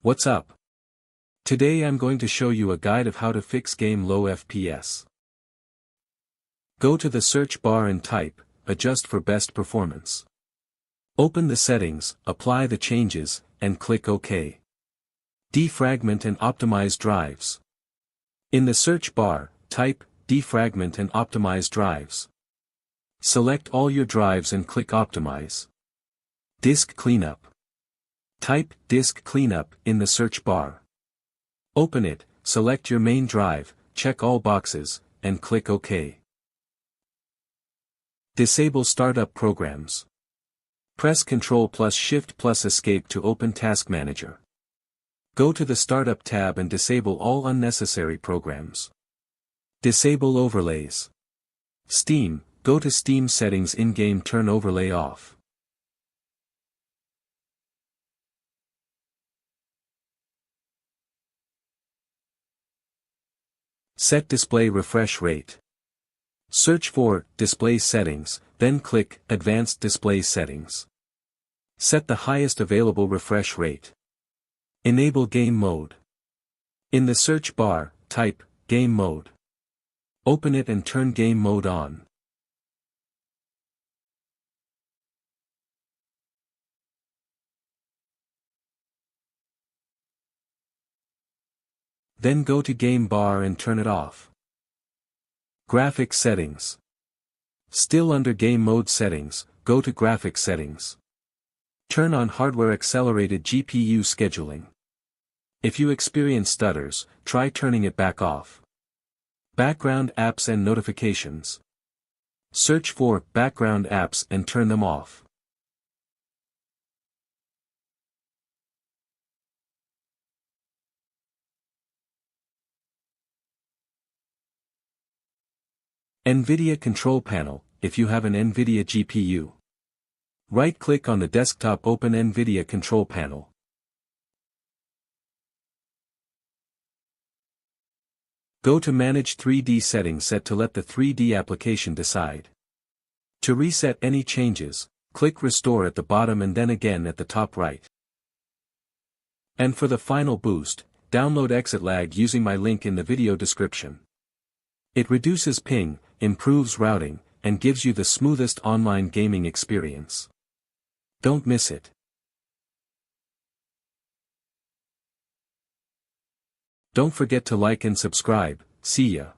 What's up? Today I'm going to show you a guide of how to fix game low FPS. Go to the search bar and type, adjust for best performance. Open the settings, apply the changes, and click OK. Defragment and optimize drives. In the search bar, type, defragment and optimize drives. Select all your drives and click optimize. Disk cleanup. Type disk cleanup in the search bar. Open it, select your main drive, check all boxes, and click OK. Disable startup programs. Press Ctrl plus Shift plus Escape to open Task Manager. Go to the Startup tab and disable all unnecessary programs. Disable overlays. Steam, go to Steam settings in-game, turn overlay off. Set display refresh rate. Search for Display Settings, then click Advanced Display Settings. Set the highest available refresh rate. Enable Game Mode. In the search bar, type Game Mode. Open it and turn Game Mode on. Then go to Game Bar and turn it off. Graphics Settings. Still under Game Mode Settings, go to Graphics Settings. Turn on Hardware Accelerated GPU Scheduling. If you experience stutters, try turning it back off. Background Apps and Notifications. Search for background apps and turn them off. NVIDIA Control Panel, if you have an NVIDIA GPU. Right-click on the desktop, open NVIDIA Control Panel. Go to Manage 3D Settings, set to let the 3D application decide. To reset any changes, click Restore at the bottom and then again at the top right. And for the final boost, download Exit Lag using my link in the video description. It reduces ping, improves routing, and gives you the smoothest online gaming experience. Don't miss it. Don't forget to like and subscribe. See ya.